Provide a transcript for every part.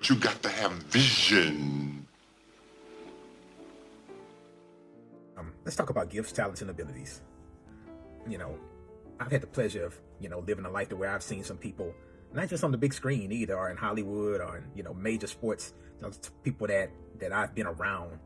But you got to have vision. Let's talk about gifts, talents, and abilities. I've had the pleasure of, living a life to where I've seen some people, not just on the big screen either, or in Hollywood, or in, major sports, people that I've been around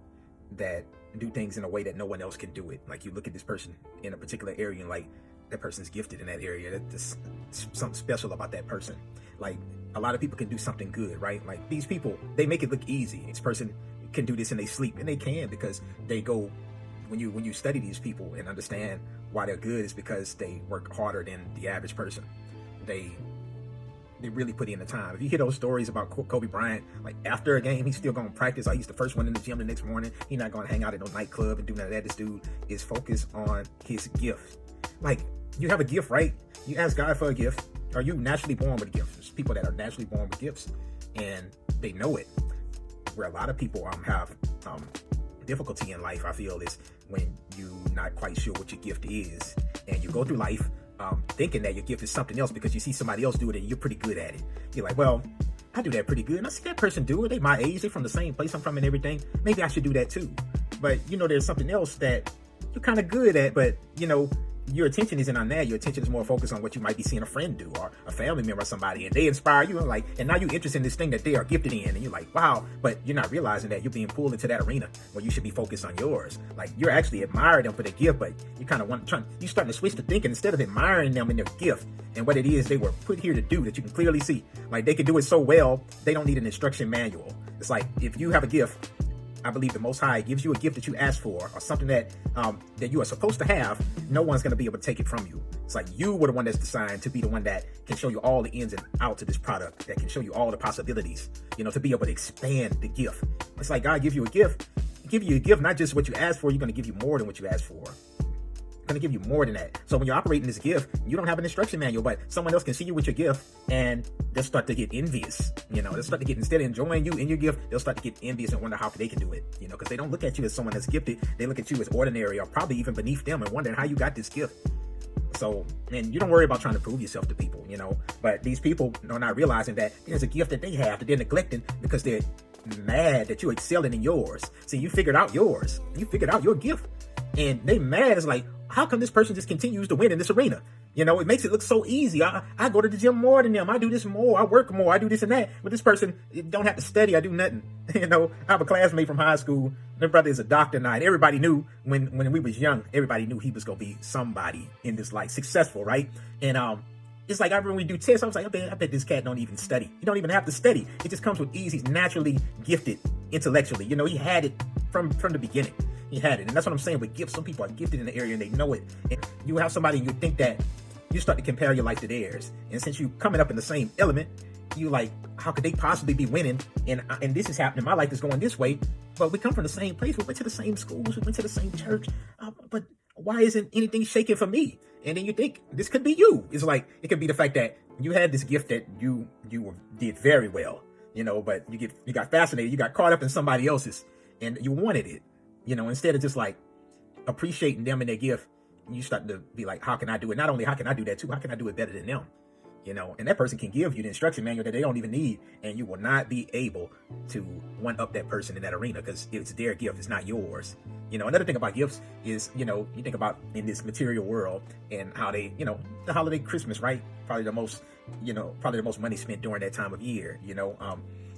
that do things in a way that no one else can do it. Like, you look at this person in a particular area and like, that person's gifted in that area. There's something special about that person. Like, a lot of people can do something good, right? Like, these people, they make it look easy. This person can do this in their sleep, and they can, because they go, when you study these people and understand why they're good, is because they work harder than the average person. They really put in the time. If you hear those stories about Kobe Bryant, like, after a game, he's still going to practice. He's the first one in the gym the next morning. He's not going to hang out at no nightclub and do none of that. This dude is focused on his gift. Like, you have a gift, right? You ask God for a gift. Are you naturally born with a gift? There's people that are naturally born with gifts, and they know it. Where a lot of people have difficulty in life, I feel, is when you're not quite sure what your gift is, and you go through life thinking that your gift is something else because you see somebody else do it and you're pretty good at it. You're like, well, I do that pretty good, and I see that person do it. They my age, they're from the same place I'm from and everything. Maybe I should do that too. But there's something else that you're kind of good at, but your attention isn't on that. Your attention is more focused on what you might be seeing a friend do, or a family member or somebody, and they inspire you, and now you're interested in this thing that they are gifted in, and you're like, wow, but you're not realizing that you're being pulled into that arena where you should be focused on yours. Like, you're actually admiring them for their gift, but you kind of you're starting to switch to thinking, instead of admiring them in their gift and what it is they were put here to do, that you can clearly see, like, they can do it so well, they don't need an instruction manual. It's like, if you have a gift, I believe the Most High gives you a gift that you ask for, or something that you are supposed to have. No one's going to be able to take it from you. It's like, you were the one that's designed to be the one that can show you all the ins and outs of this product, that can show you all the possibilities, to be able to expand the gift. It's like, God give you a gift, not just what you ask for. You're going to give you more than what you ask for. Going to give you more than that. So when you're operating this gift, you don't have an instruction manual, but someone else can see you with your gift, and they'll start to get envious. They'll start to get, instead of enjoying you in your gift, they'll start to get envious and wonder how they can do it. Because they don't look at you as someone that's gifted. They look at you as ordinary, or probably even beneath them, and wondering how you got this gift. So, and you don't worry about trying to prove yourself to people, but these people are not realizing that there's a gift that they have that they're neglecting because they're mad that you're excelling in yours. See, you figured out yours. You figured out your gift, and they mad. It's like, how come this person just continues to win in this arena? It makes it look so easy. I go to the gym more than them. I do this more. I work more. I do this and that. But this person don't have to study. I do nothing. I have a classmate from high school. My brother is a doctor now. And everybody knew when we was young, everybody knew he was going to be somebody in this life, successful, right? And it's like, I remember when we do tests, I was like, I bet this cat don't even study. He don't even have to study. It just comes with ease. He's naturally gifted intellectually. He had it from the beginning. He had it. And that's what I'm saying with gifts. Some people are gifted in the area and they know it. And you have somebody and you think that, you start to compare your life to theirs. And since you coming up in the same element, you like, how could they possibly be winning? And this is happening. My life is going this way. But we come from the same place. We went to the same schools. We went to the same church. But why isn't anything shaking for me? And then you think, this could be you. It's like, it could be the fact that you had this gift that you did very well, but you got fascinated. You got caught up in somebody else's and you wanted it, instead of just like appreciating them and their gift. You start to be like, how can I do it? Not only how can I do that too, how can I do it better than them? And that person can give you the instruction manual that they don't even need, and you will not be able to one up that person in that arena because it's their gift, it's not yours. Another thing about gifts is, you think about in this material world and how they, the holiday Christmas, right? Probably the most money spent during that time of year,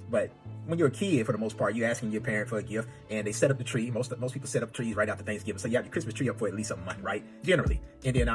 but when you're a kid, for the most part, you're asking your parent for a gift, and they set up the tree. Most people set up trees right after Thanksgiving, so you have your Christmas tree up for at least a month, right? Generally, and then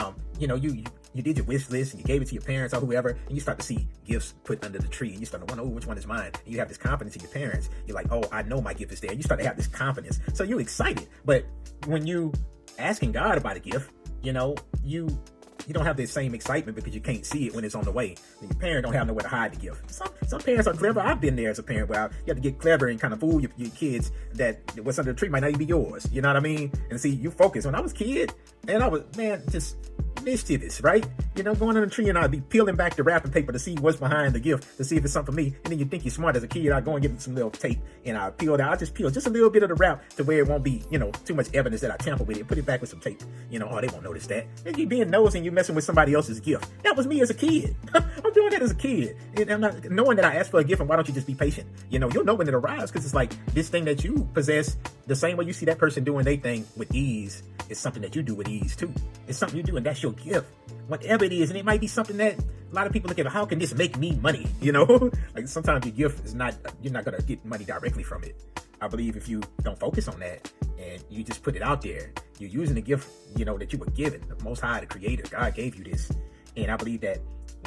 you did your wish list and you gave it to your parents or whoever, and you start to see gifts put under the tree, and you start to wonder, which one is mine? And you have this confidence in your parents. You're like, oh, I know my gift is there. And you start to have this confidence, so you're excited. But when you asking God about a gift, you don't have the same excitement because you can't see it when it's on the way. And your parent don't have nowhere to hide the gift. Some parents are clever. I've been there as a parent where you have to get clever and kind of fool your kids that what's under the tree might not even be yours. You know what I mean? And see, you focus. When I was a kid, and I was, just mischievous, right? You know, going on a tree and I'd be peeling back the wrapping paper to see what's behind the gift, to see if it's something for me. And then you think you're smart as a kid. I go and get some little tape and I peel that. I just peel just a little bit of the wrap to where it won't be, you know, too much evidence that I tamper with it. Put it back with some tape. You know, oh, they won't notice that. And you being nosy and you messing with somebody else's gift. That was me as a kid. I'm doing that as a kid. And I'm not knowing that I asked for a gift, and why don't you just be patient? You know, you'll know when it arrives, because it's like this thing that you possess, the same way you see that person doing their thing with ease, is something that you do with ease too. It's something you do, and that's your gift. Whatever it is, and it might be something that a lot of people look at, how can this make me money? You know, like sometimes your gift is not, you're not gonna get money directly from it. I believe if you don't focus on that and you just put it out there, you're using the gift, you know, that you were given. The Most High, the Creator, God gave you this, and I believe that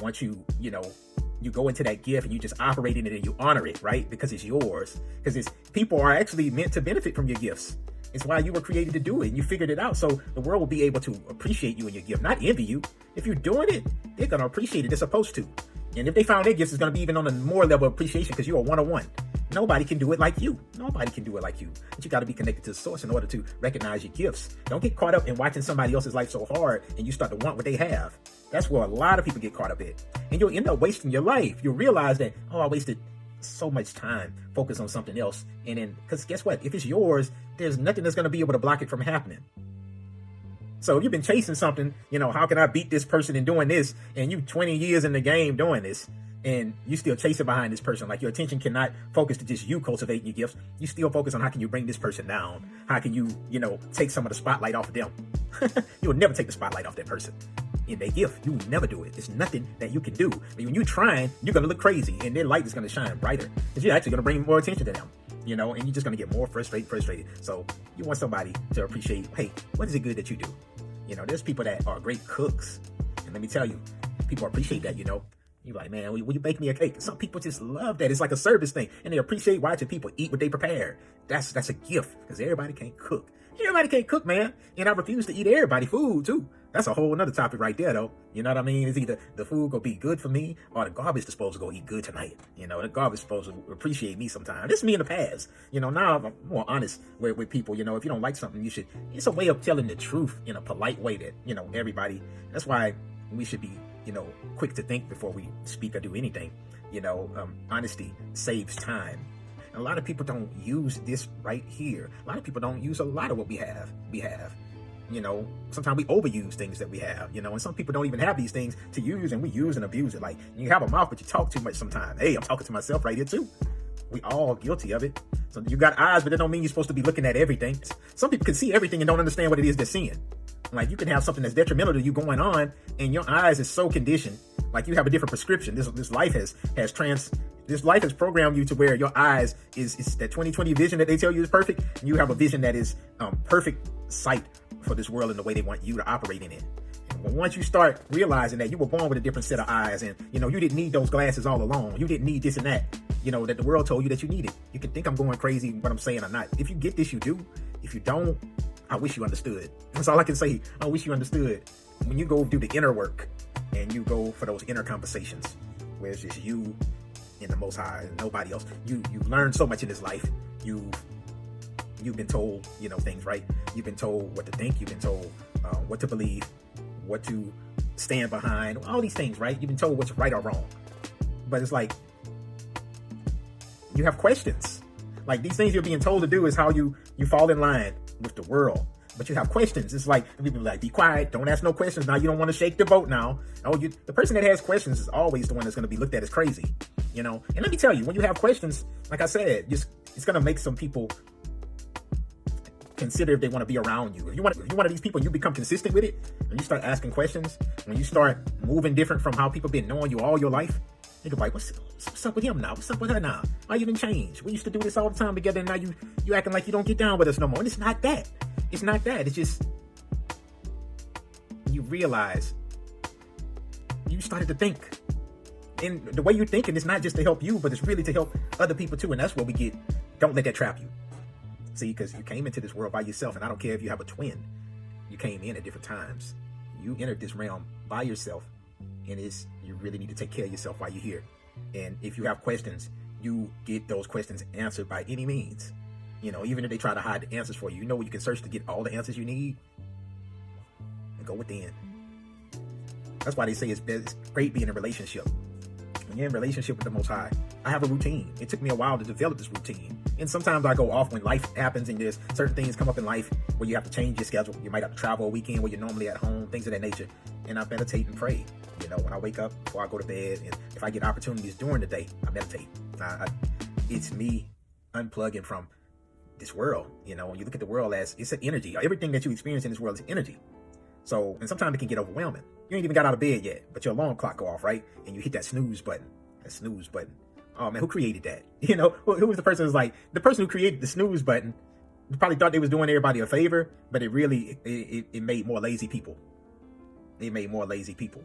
once you know, you go into that gift and you just operate in it and you honor it, right? Because it's yours. Because it's, people are actually meant to benefit from your gifts. It's why you were created to do it, and you figured it out. So the world will be able to appreciate you and your gift, not envy you. If you're doing it, they're going to appreciate it. They're supposed to. And if they found their gifts, it's going to be even on a more level of appreciation, because you're a one-on-one. Nobody can do it like you. Nobody can do it like you. But you got to be connected to the source in order to recognize your gifts. Don't get caught up in watching somebody else's life so hard and you start to want what they have. That's where a lot of people get caught up in. And you'll end up wasting your life. You'll realize that, oh, I wasted so much time focused on something else. And then, because guess what? If it's yours, there's nothing that's going to be able to block it from happening. So if you've been chasing something, you know, how can I beat this person in doing this? And you 20 years in the game doing this, and you still chasing behind this person. Like, your attention cannot focus to just you cultivating your gifts. You still focus on how can you bring this person down? How can you, you know, take some of the spotlight off of them? You will never take the spotlight off that person. In their gift, you will never do it. There's nothing that you can do. But when you're trying, you're going to look crazy, and their light is going to shine brighter, because you're actually going to bring more attention to them, you know, and you're just going to get more frustrated. So you want somebody to appreciate, hey, what is it good that you do? You know, there's people that are great cooks, and let me tell you, people appreciate that, you know. You're like, man, will you bake me a cake? Some people just love that. It's like a service thing, and they appreciate watching people eat what they prepare. That's a gift, because everybody can't cook. Everybody can't cook, man. And I refuse to eat everybody's food too. That's a whole nother topic right there, though. You know what I mean? It's either the food gonna be good for me, or the garbage is supposed to go eat good tonight. You know, the garbage is supposed to appreciate me sometimes. This is me in the past. You know, now I'm more honest with people. You know, if you don't like something, you should, it's a way of telling the truth in a polite way that, you know, everybody, that's why we should be, you know, quick to think before we speak or do anything. You know, honesty saves time. And a lot of people don't use this right here. A lot of people don't use a lot of what we have. You know, sometimes we overuse things that we have, you know, and some people don't even have these things to use, and we use and abuse it. Like, you have a mouth, but you talk too much sometimes. Hey, I'm talking to myself right here too. We all guilty of it. So you got eyes, but that don't mean you're supposed to be looking at everything. Some people can see everything and don't understand what it is they're seeing. Like, you can have something that's detrimental to you going on, and your eyes is so conditioned. Like, you have a different prescription. This life has programmed you to where your eyes is that 20/20 vision that they tell you is perfect. And you have a vision that is perfect sight for this world and the way they want you to operate in it. And once you start realizing that you were born with a different set of eyes, and, you know, you didn't need those glasses all along. You didn't need this and that, you know, that the world told you that you needed. You can think I'm going crazy what I'm saying or not. If you get this, you do. If you don't, I wish you understood. That's all I can say. I wish you understood. When you go do the inner work and you go for those inner conversations where it's just you and the Most High and nobody else, you learn so much in this life. You've been told, you know, things, right? You've been told what to think. You've been told what to believe, what to stand behind, all these things, right? You've been told what's right or wrong. But it's like, you have questions. Like, these things you're being told to do is how you fall in line with the world. But you have questions. It's like, people are like, be quiet, don't ask no questions. Now you don't want to shake the boat now. Oh, the person that has questions is always the one that's going to be looked at as crazy, you know? And let me tell you, when you have questions, like I said, it's going to make some people consider if they want to be around you. If you're one of these people, you become consistent with it, and you start asking questions, when you start moving different from how people been knowing you all your life, they go like, what's up with him now? What's up with her now? Why you didn't change? We used to do this all the time together, and now you acting like you don't get down with us no more. And it's not that. It's not that. It's just, you realize you started to think. And the way you're thinking is not just to help you, but it's really to help other people too. And that's where we get, don't let that trap you. See, because you came into this world by yourself, and I don't care if you have a twin. You came in at different times. You entered this realm by yourself, and you really need to take care of yourself while you're here. And if you have questions, you get those questions answered by any means. You know, even if they try to hide the answers for you, you know where you can search to get all the answers you need? And go within. That's why they say it's great being in a relationship. When you're in a relationship with the Most High, I have a routine. It took me a while to develop this routine. And sometimes I go off when life happens and there's certain things come up in life where you have to change your schedule. You might have to travel a weekend where you're normally at home, things of that nature. And I meditate and pray. You know, when I wake up, before I go to bed, and if I get opportunities during the day, I meditate. It's me unplugging from this world. You know, when you look at the world as it's an energy. Everything that you experience in this world is energy. So, and sometimes it can get overwhelming. You ain't even got out of bed yet, but your alarm clock go off, right? And you hit that snooze button. That snooze button. Oh man, who created that? You know, who was the person who's like, the person who created the snooze button probably thought they was doing everybody a favor, but it really, it made more lazy people. It made more lazy people.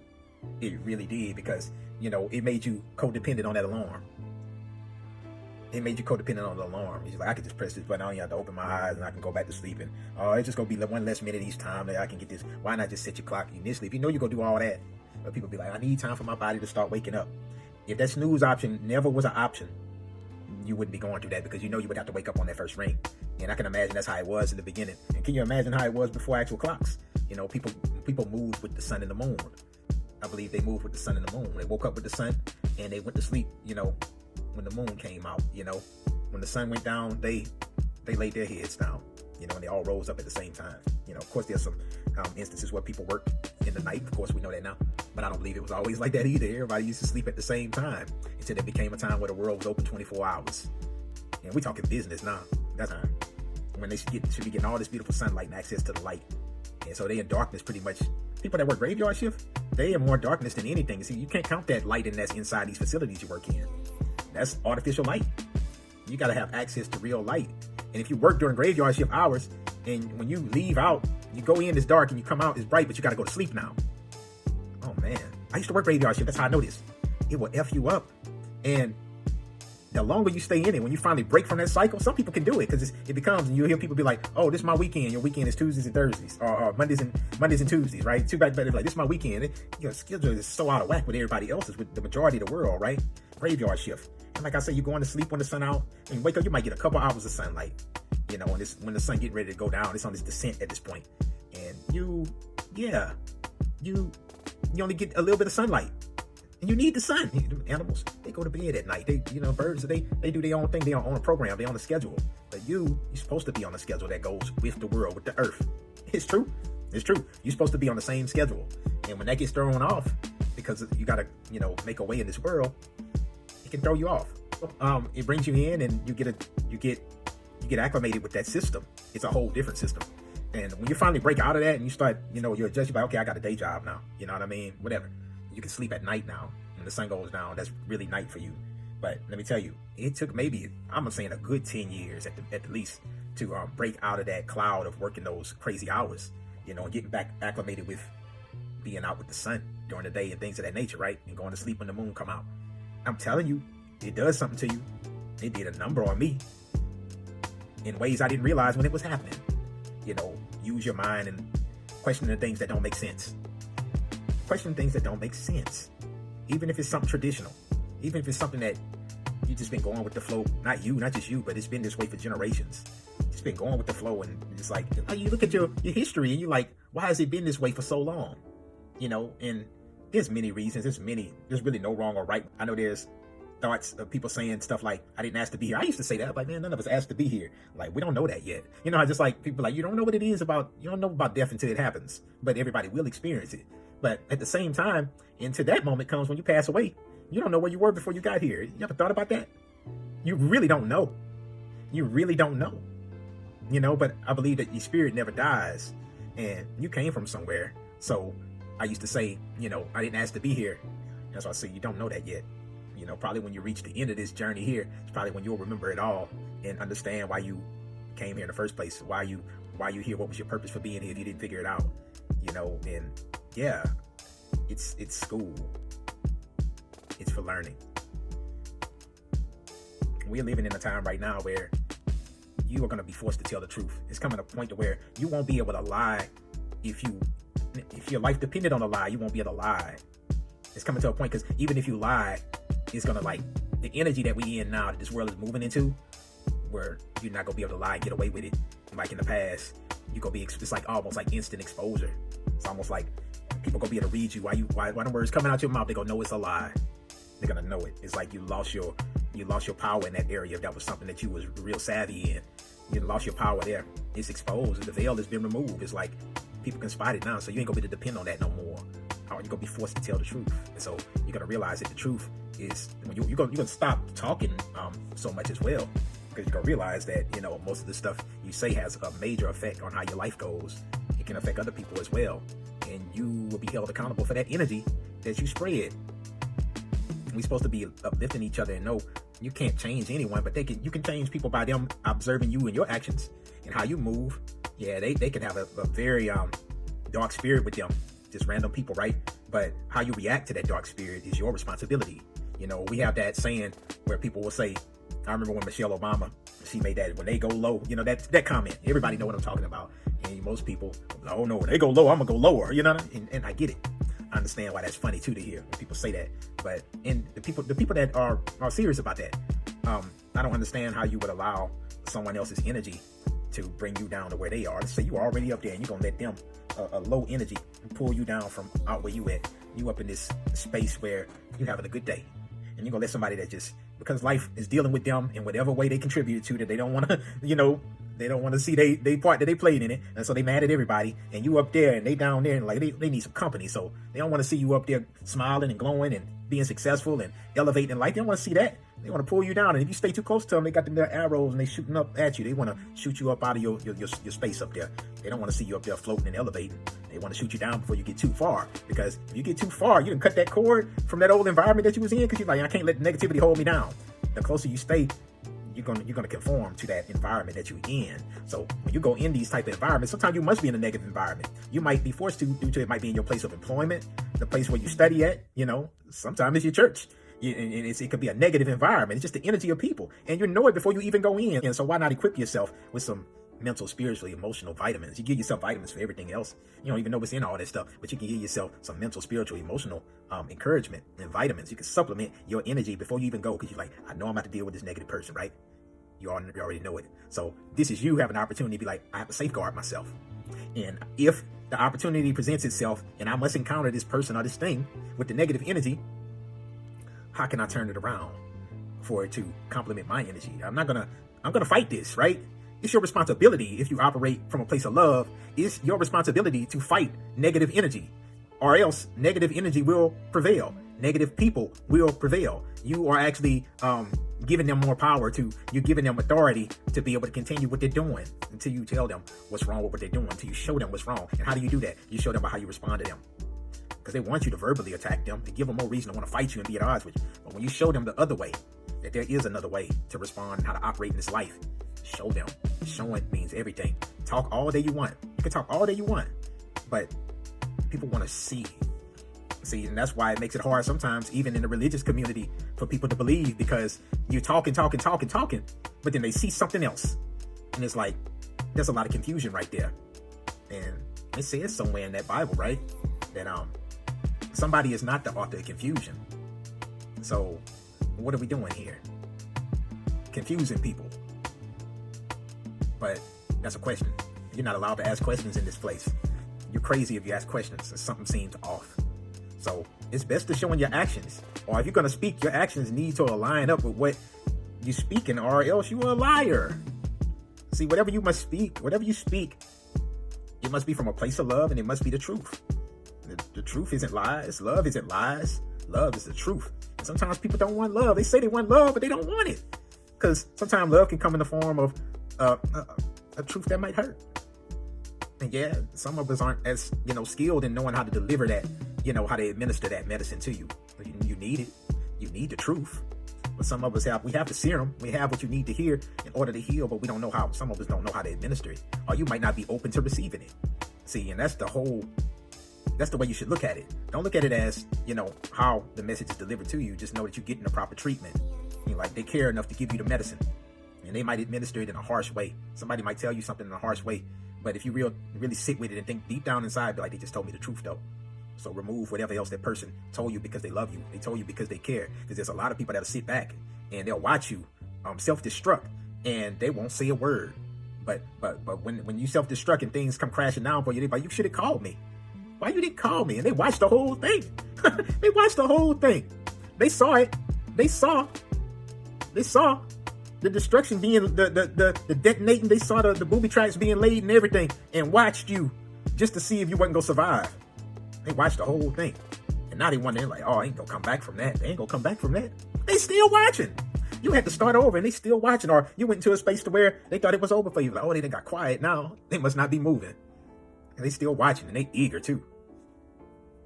It really did, because, you know, it made you codependent on that alarm. It made you codependent on the alarm. You're like, I can just press this button, I don't even have to open my eyes and I can go back to sleep. And it's just gonna be one less minute each time that I can get this. Why not just set your clock initially? If you know you're gonna do all that, but people be like, I need time for my body to start waking up. If that snooze option never was an option, you wouldn't be going through that, because you know you would have to wake up on that first ring. And I can imagine that's how it was in the beginning. And can you imagine how it was before actual clocks? You know, people moved with the sun and the moon. I believe they moved with the sun and the moon. They woke up with the sun and they went to sleep, you know, when the moon came out. You know, when the sun went down, they laid their heads down, you know, and they all rose up at the same time. You know, of course, there's some instances where people work in the night. Of course, we know that now. But I don't believe it was always like that either. Everybody used to sleep at the same time until there became a time where the world was open 24 hours. And we talking business now. That's time when they should be getting all this beautiful sunlight and access to the light. And so they in darkness pretty much. People that work graveyard shift, they have more darkness than anything. See, you can't count that light in that's inside these facilities you work in. That's artificial light. You got to have access to real light. And if you work during graveyard shift hours, and when you leave out, you go in, it's dark, and you come out, it's bright, but you got to go to sleep now. Oh man, I used to work graveyard shift. That's how I know this. It will F you up. And the longer you stay in it, when you finally break from that cycle, some people can do it, because it becomes, and you'll hear people be like, oh, this is my weekend. Your weekend is Tuesdays and Thursdays, or Mondays and Tuesdays, right? Two back, like, this is my weekend. Your schedule is so out of whack with everybody else's, with the majority of the world, right? Graveyard shift. And like I said, you're going to sleep when the sun out, and you wake up, you might get a couple hours of sunlight, you know, and when the sun getting ready to go down, it's on this descent at this point. And you only get a little bit of sunlight. And you need the sun. Animals, they go to bed at night. Birds, they do their own thing. They are on a program. They're on a schedule. But you're supposed to be on a schedule that goes with the world, with the earth. It's true. It's true. You're supposed to be on the same schedule. And when that gets thrown off, because you got to, make a way in this world, it can throw you off. It brings you in, and you get acclimated with that system. It's a whole different system. And when you finally break out of that and you start, you're adjusted by, okay, I got a day job now. You know what I mean? Whatever. You can sleep at night now. When the sun goes down, that's really night for you. But let me tell you, it took maybe, I'm saying, a good 10 years at the least to break out of that cloud of working those crazy hours, and getting back acclimated with being out with the sun during the day and things of that nature, right? And going to sleep when the moon come out. I'm telling you, it does something to you. It did a number on me in ways I didn't realize when it was happening. Use your mind and question the things that don't make sense. Question things that don't make sense. Even if it's something traditional. Even if it's something that you've just been going with the flow. Not just you, but it's been this way for generations. It's been going with the flow, and it's like, you look at your history and you're like, why has it been this way for so long? And there's many reasons. There's really no wrong or right. I know there's thoughts of people saying stuff like, I didn't ask to be here. I used to say that, like, man, none of us asked to be here. Like, we don't know that yet. Just like people like, you don't know what it is about, you don't know about death until it happens, but everybody will experience it. But at the same time, into that moment comes when you pass away. You don't know where you were before you got here. You ever thought about that? You really don't know. You really don't know. But I believe that your spirit never dies, and you came from somewhere. So I used to say, I didn't ask to be here. That's why I say you don't know that yet. Probably when you reach the end of this journey here, it's probably when you'll remember it all and understand why you came here in the first place, why you here, what was your purpose for being here if you didn't figure it out. And yeah, it's school. It's for learning. We're living in a time right now where you are going to be forced to tell the truth. It's coming to a point to where you won't be able to lie. If your life depended on a lie, you won't be able to lie. It's coming to a point, because even if you lie, it's going to, the energy that we in now, that this world is moving into, where you're not going to be able to lie and get away with it. Like in the past, you're going to be, it's like almost like instant exposure. It's almost like People gonna be able to read you why the words coming out your mouth. They gonna know it's a lie. They're gonna know it. It's like you lost your power in that area. If that was something that you was real savvy in, you lost your power there. It's exposed. The veil has been removed. It's like people can spot it now, so you ain't gonna be able to depend on that no more. You're gonna be forced to tell the truth, and so you're gonna realize that the truth is when you're gonna stop talking so much as well, because you're gonna realize that most of the stuff you say has a major effect on how your life goes. It can affect other people as well, and you will be held accountable for that energy that you spread. We're supposed to be uplifting each other and know you can't change anyone, but you can change people by them observing you and your actions and how you move. Yeah, they can have a very dark spirit with them, just random people, right? But how you react to that dark spirit is your responsibility. We have that saying where people will say, I remember when Michelle Obama, she made that, when they go low, that comment. Everybody know what I'm talking about. And most people, oh no, when they go low, I'm gonna go lower, and I get it. I understand why that's funny too to hear when people say that. But the people that are serious about that, I don't understand how you would allow someone else's energy to bring you down to where they are. Let's say you're already up there and you're gonna let them a low energy pull you down from out where you at. You up in this space where you're having a good day, and you're gonna let somebody that just, because life is dealing with them in whatever way they contributed to, that they don't want to, they don't want to see they part that they played in it, and so they mad at everybody, and you up there and they down there, and like they need some company, so they don't want to see you up there smiling and glowing and being successful and elevating in life. They don't want to see that. They want to pull you down, and if you stay too close to them, they got them their arrows and they shooting up at you. They want to shoot you up out of your space up there. They don't want to see you up there floating and elevating. They want to shoot you down before you get too far, because if you get too far, you can cut that cord from that old environment that you was in, because you're like, I can't let negativity hold me down. The closer you stay, you're gonna conform to that environment that you're in. So when you go in these type of environments, sometimes you must be in a negative environment. You might be forced to, due to it might be in your place of employment, the place where you study at. Sometimes it's your church. It could be a negative environment. It's just the energy of people, and you know it before you even go in. And so why not equip yourself with some mental, spiritual, emotional vitamins? You give yourself vitamins for everything else. You don't even know what's in all that stuff, but you can give yourself some mental, spiritual, emotional encouragement and vitamins. You can supplement your energy before you even go, because you're like, I know I'm about to deal with this negative person, right? You already know it. So this is you have an opportunity to be like, I have to safeguard myself. And if the opportunity presents itself and I must encounter this person or this thing with the negative energy, how can I turn it around for it to complement my energy? I'm gonna fight this, right? It's your responsibility. If you operate from a place of love, it's your responsibility to fight negative energy, or else negative energy will prevail. Negative people will prevail. You are actually giving them more power you're giving them authority to be able to continue what they're doing until you tell them what's wrong with what they're doing, until you show them what's wrong. And how do you do that? You show them by how you respond to them. Because they want you to verbally attack them and give them more reason to want to fight you and be at odds with you. But when you show them the other way, that there is another way to respond and how to operate in this life, show them. Showing means everything. Talk all day you want. You can talk all day you want, but people want to see. And that's why it makes it hard sometimes, even in the religious community, for people to believe, because you're talking, but then they see something else. And it's like, there's a lot of confusion right there. And it says somewhere in that Bible, right, that somebody is not the author of confusion. So what are we doing here? Confusing people. But that's a question. You're not allowed to ask questions in this place. You're crazy if you ask questions and something seems off. So it's best to show in your actions. Or if you're going to speak, your actions need to align up with what you're speaking, or else you are a liar. See, whatever you speak, it must be from a place of love, and it must be the truth. The truth isn't lies. Love isn't lies. Love is the truth. And sometimes people don't want love. They say they want love, but they don't want it. Because sometimes love can come in the form of a truth that might hurt. And yeah, some of us aren't as, skilled in knowing how to deliver that, how to administer that medicine to you. You need it. You need the truth. But some of us we have the serum. We have what you need to hear in order to heal, but we don't know how. Some of us don't know how to administer it. Or you might not be open to receiving it. See, and that's the way you should look at it. Don't look at it as, how the message is delivered to you. Just know that you're getting the proper treatment. They care enough to give you the medicine. And they might administer it in a harsh way. Somebody might tell you something in a harsh way. But if you really sit with it and think deep down inside, be like, they just told me the truth though. So remove whatever else that person told you because they love you. They told you because they care. Because there's a lot of people that'll sit back and they'll watch you self-destruct and they won't say a word. But when you self-destruct and things come crashing down for you, they're like, you should have called me. Why you didn't call me? And they watched the whole thing. They watched the whole thing. They saw it. They saw the destruction being, the detonating. They saw the booby traps being laid and everything, and watched you just to see if you wasn't going to survive. They watched the whole thing. And now they wonder, like, oh, I ain't going to come back from that. They ain't going to come back from that. They still watching. You had to start over and they still watching. Or you went into a space to where they thought it was over for you. Like, oh, they done got quiet now. They must not be moving. And they still watching, and they eager too.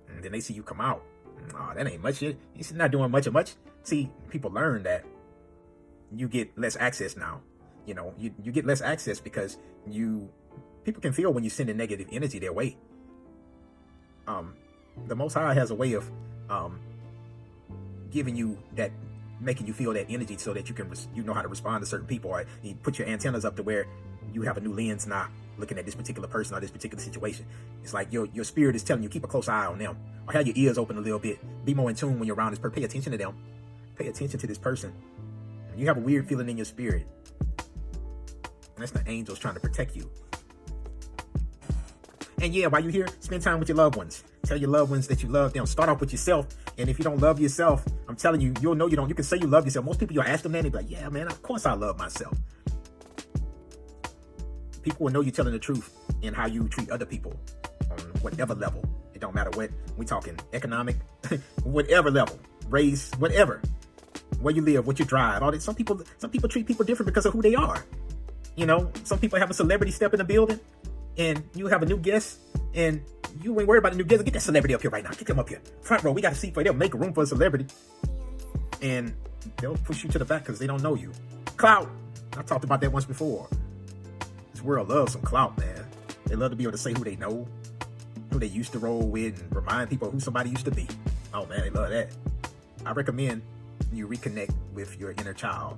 And then they see you come out. Oh, that ain't much yet. He's not doing much of much. See, people learn that you get less access now. You know, you get less access because people can feel when you send a negative energy their way. The Most High has a way of giving you that, making you feel that energy so that you know how to respond to certain people, or you put your antennas up to where you have a new lens now looking at this particular person or this particular situation. It's like your spirit is telling you, keep a close eye on them, or have your ears open a little bit, be more in tune when you're around this person. Pay attention to them, pay attention to this person. And you have a weird feeling in your spirit, and that's the angels trying to protect you. And yeah, while you're here, spend time with your loved ones. Tell your loved ones that you love them. Start off with yourself. And if you don't love yourself, I'm telling you, you'll know you don't. You can say you love yourself. Most people, you'll ask them that, and they'll be like, yeah, man, of course I love myself. People will know you're telling the truth in how you treat other people on whatever level. It don't matter what. We talking economic, whatever level, race, whatever. Where you live, what you drive, all that. Some people treat people different because of who they are. You know, some people have a celebrity step in the building, and you have a new guest, and you ain't worried about the new guest. Get that celebrity up here right now. Get them up here. Front row. We got a seat for you. They'll make a room for a celebrity. And they'll push you to the back because they don't know you. Clout. I talked about that once before. This world loves some clout, man. They love to be able to say who they know, who they used to roll with, and remind people who somebody used to be. Oh, man, they love that. I recommend you reconnect with your inner child.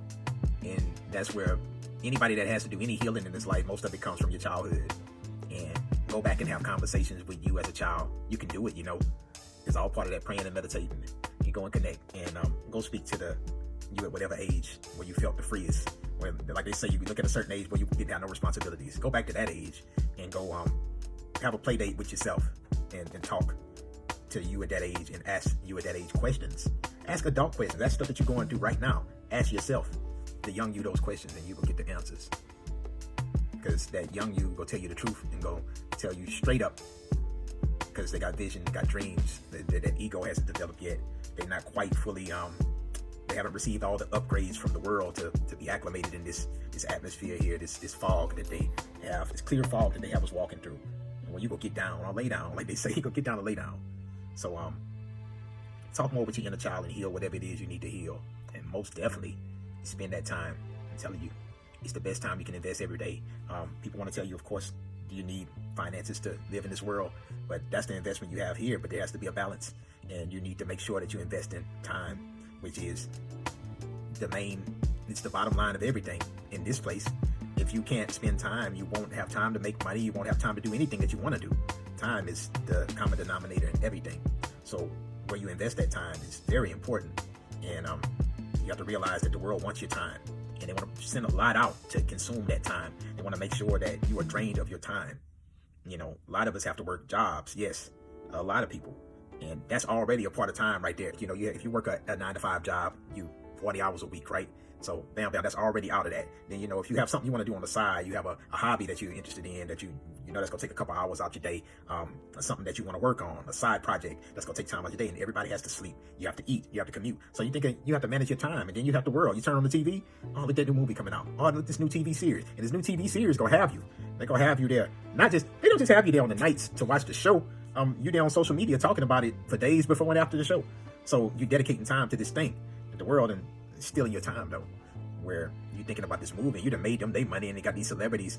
And that's where anybody that has to do any healing in this life, most of it comes from your childhood. And go back and have conversations with you as a child. You can do it, you know. It's all part of that praying and meditating. You go and connect, and go speak to you at whatever age where you felt the freest. Where, like they say, you look at a certain age where you get down no responsibilities. Go back to that age and go have a play date with yourself and talk to you at that age and ask you at that age questions. Ask adult questions. That's stuff that you're going through right now. Ask yourself, the young you, those questions, and you will get the answers. Because that young you go tell you the truth and go tell you straight up, because they got vision, got dreams. That ego hasn't developed yet. They're not quite fully they haven't received all the upgrades from the world to be acclimated in this atmosphere here, this fog that they have, this clear fog that they have us walking through. And when you go get down or lay down, like they say, you go get down and lay down. So talk more with your inner child and heal whatever it is you need to heal. And most definitely spend that time. I'm telling you, it's the best time you can invest every day. People want to tell you, of course, do you need finances to live in this world? But that's the investment you have here. But there has to be a balance. And you need to make sure that you invest in time, which is it's the bottom line of everything in this place. If you can't spend time, you won't have time to make money. You won't have time to do anything that you want to do. Time is the common denominator in everything. So where you invest that time is very important. And you have to realize that the world wants your time. And they want to send a lot out to consume that time. They want to make sure that you are drained of your time. You know, a lot of us have to work jobs. Yes, a lot of people. And that's already a part of time right there. You know, if you work a 9-to-5 job, you 40 hours a week, right? So bam, that's already out of that. Then, you know, if you have something you want to do on the side, you have a hobby that you're interested in, that you know that's going to take a couple hours out your day, something that you want to work on, a side project that's going to take time out your day, and everybody has to sleep. You have to eat. You have to commute. So you think you have to manage your time, and then you have the world. You turn on the TV, oh, look at that new movie coming out. Oh, look, this new TV series. And this new TV series going to have you. They're going to have you there. They don't just have you there on the nights to watch the show. You're there on social media talking about it for days before and after the show. So you're dedicating time to this thing. The world and stealing your time, though, where you're thinking about this movie. You done made them their money, and they got these celebrities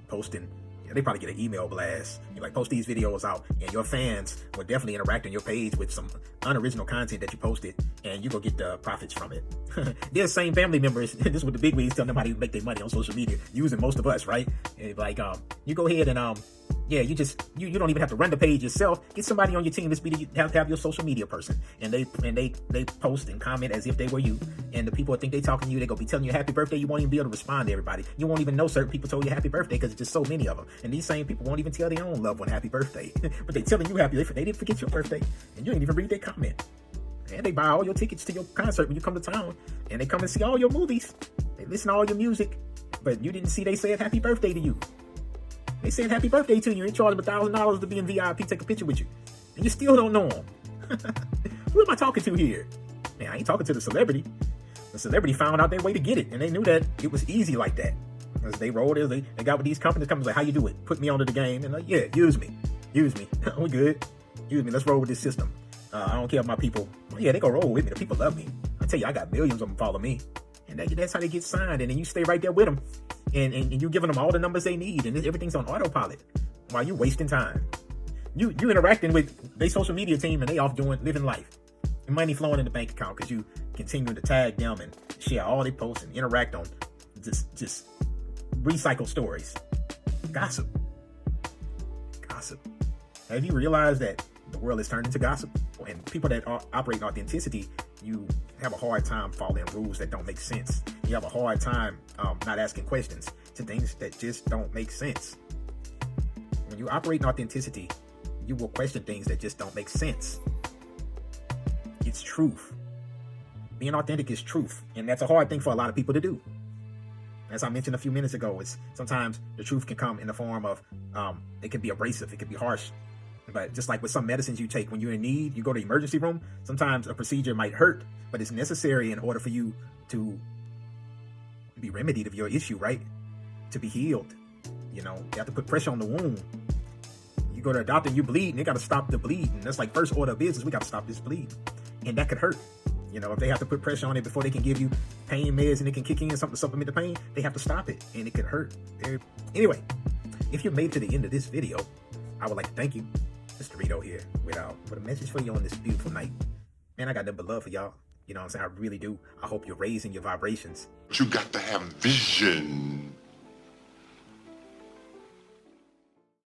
posting. They probably get an email blast. You like, post these videos out, and your fans will definitely interact on your page with some unoriginal content that you posted, and you go get the profits from it. They're the same family members. This is what the big wigs telling them how to make their money on social media, using most of us, right? And like, you go ahead and Yeah, you don't even have to run the page yourself. Get somebody on your team that's have your social media person, and they post and comment as if they were you. And the people that think they talking to you, they gonna be telling you happy birthday. You won't even be able to respond to everybody. You won't even know certain people told you happy birthday because it's just so many of them. And these same people won't even tell their own loved one happy birthday, but they telling you happy. They didn't forget your birthday, and you ain't even read their comment. And they buy all your tickets to your concert when you come to town, and they come and see all your movies. They listen to all your music, but you didn't see they said happy birthday to you. They said happy birthday to you and charge them $1,000 to be in VIP, take a picture with you. And you still don't know them. Who am I talking to here? Man, I ain't talking to the celebrity. The celebrity found out their way to get it, and they knew that it was easy like that. As they rolled it, they got with these companies like, how you do it? Put me onto the game. And like, yeah, use me. We good. Use me. Let's roll with this system. I don't care if my people, yeah, they gonna roll with me. The people love me. I tell you, I got millions of them follow me. And that's how they get signed. And then you stay right there with them. And you giving them all the numbers they need, and everything's on autopilot while you wasting time. You interacting with their social media team, and they off living life, and money flowing in the bank account because you continue to tag them and share all they post and interact on just recycle stories, gossip. Have you realized that the world has turned into gossip? And people that operate in authenticity, you have a hard time following rules that don't make sense. You have a hard time not asking questions to things that just don't make sense. When you operate in authenticity, you will question things that just don't make sense. It's truth. Being authentic is truth, and that's a hard thing for a lot of people to do. As I mentioned a few minutes ago, it's sometimes the truth can come in the form of it can be abrasive, it can be harsh. But just like with some medicines you take when you're in need, you go to the emergency room, sometimes a procedure might hurt, but it's necessary in order for you to be remedied of your issue, right? To be healed. You have to put pressure on the wound. You go to a doctor, you bleed, and they got to stop the bleeding. That's like first order of business. We got to stop this bleeding. And that could hurt. If they have to put pressure on it before they can give you pain meds and it can kick in something to supplement the pain, they have to stop it, and it could hurt. Anyway, if you made it to the end of this video, I would like to thank you. Mysterydoe here with a message for you on this beautiful night. Man, I got nothing but love for y'all. You know what I'm saying? I really do. I hope you're raising your vibrations. You got to have vision.